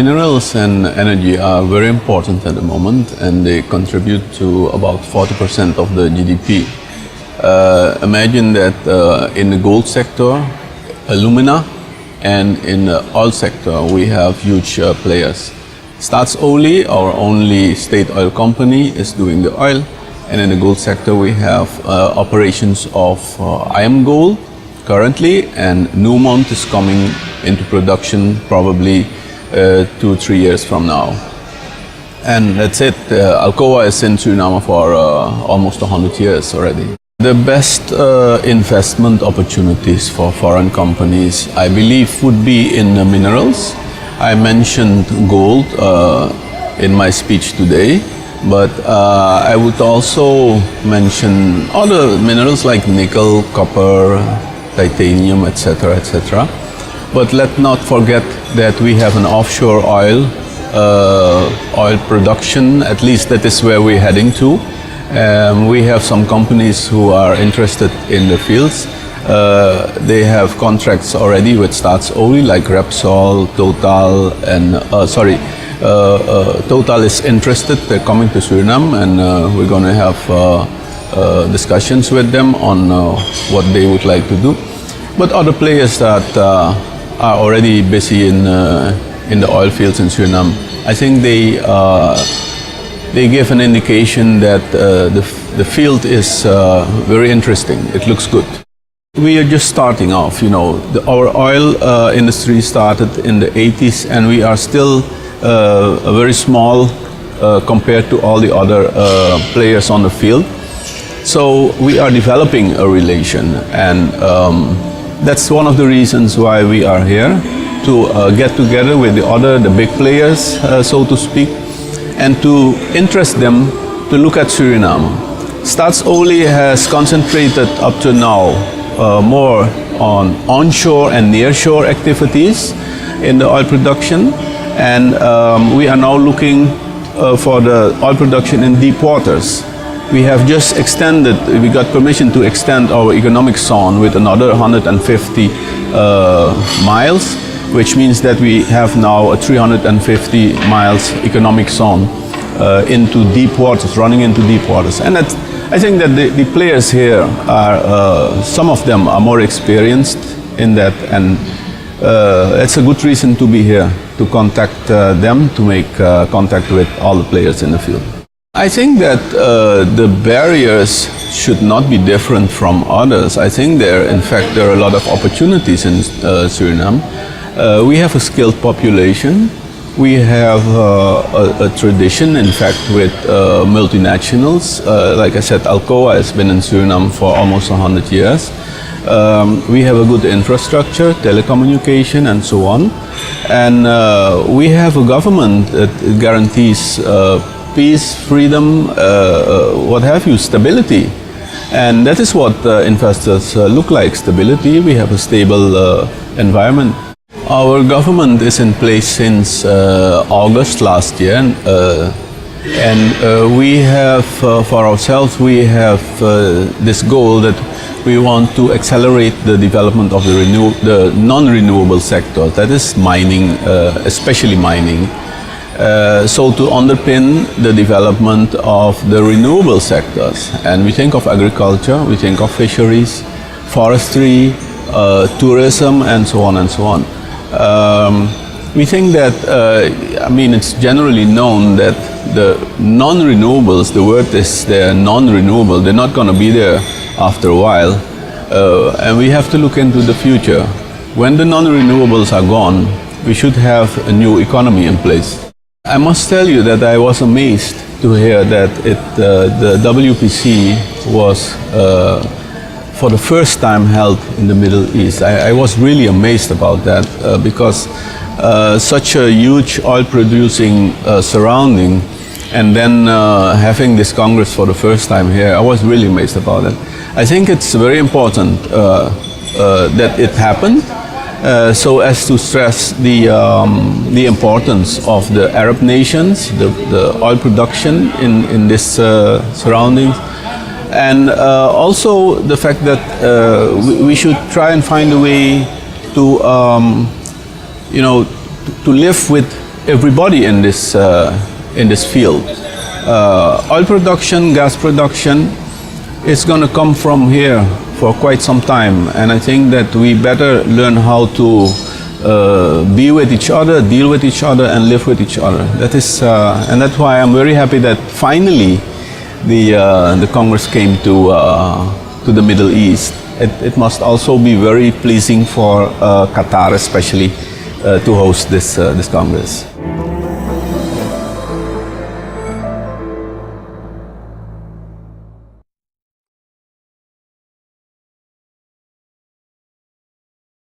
Minerals and energy are very important at the moment, and they contribute to about 40% of the GDP. Imagine that in the gold sector, alumina, and in the oil sector, we have huge players. Staatsolie, our only state oil company, is doing the oil, and in the gold sector, we have operations of IAMGOLD currently, and Newmont is coming into production probably 2-3 years from now. And that's it. Alcoa is in Suriname for almost 100 years already. The best investment opportunities for foreign companies, I believe, would be in the minerals. I mentioned gold in my speech today, but I would also mention other minerals like nickel, copper, titanium, etc., etc. But let's not forget that we have an offshore oil production. At least that is where we're heading to. We have some companies who are interested in the fields. They have contracts already with Staatsolie like Repsol, Total, and Total is interested. They're coming to Suriname, and we're going to have discussions with them on what they would like to do. But other players that are already busy in the oil fields in Suriname, I think they give an indication that the field is very interesting. It looks good. We are just starting off, you know. Our oil industry started in the 80s, and we are still very small compared to all the other players on the field. So we are developing a relation, and that's one of the reasons why we are here, to get together with the big players, so to speak, and to interest them to look at Suriname. Staatsolie has concentrated up to now more on onshore and nearshore activities in the oil production, and we are now looking for the oil production in deep waters. We have just we got permission to extend our economic zone with another 150 miles, which means that we have now a 350 miles economic zone into deep waters, running into deep waters. And I think that the players here are, some of them are more experienced in that, and it's a good reason to be here, to contact them, to make contact with all the players in the field. I think that the barriers should not be different from others. I think in fact, there are a lot of opportunities in Suriname. We have a skilled population. We have a tradition, in fact, with multinationals. Like I said, Alcoa has been in Suriname for almost 100 years. We have a good infrastructure, telecommunication, and so on. And we have a government that guarantees peace, freedom, what have you, stability. And that is what investors look like, stability. We have a stable environment. Our government is in place since August last year, and we have, for ourselves, we have this goal that we want to accelerate the development of the non-renewable sector, that is mining, especially mining. So to underpin the development of the renewable sectors. And we think of agriculture, we think of fisheries, forestry, tourism, and so on and so on. We think that, I mean, it's generally known that the non-renewables, the word is they're non-renewable, they're not going to be there after a while. And we have to look into the future. When the non-renewables are gone, we should have a new economy in place. I must tell you that I was amazed to hear that the WPC was for the first time held in the Middle East. I was really amazed about that because such a huge oil-producing surrounding, and then having this Congress for the first time here, I was really amazed about it. I think it's very important that it happened, so as to stress the importance of the Arab nations, the oil production in this surroundings, and also the fact that we should try and find a way to, you know, to live with everybody in this field. Oil production, gas production is going to come from here for quite some time, and I think that we better learn how to be with each other, deal with each other, and live with each other. That is, and that's why I'm very happy that finally the Congress came to the Middle East. It must also be very pleasing for Qatar, especially, to host this Congress.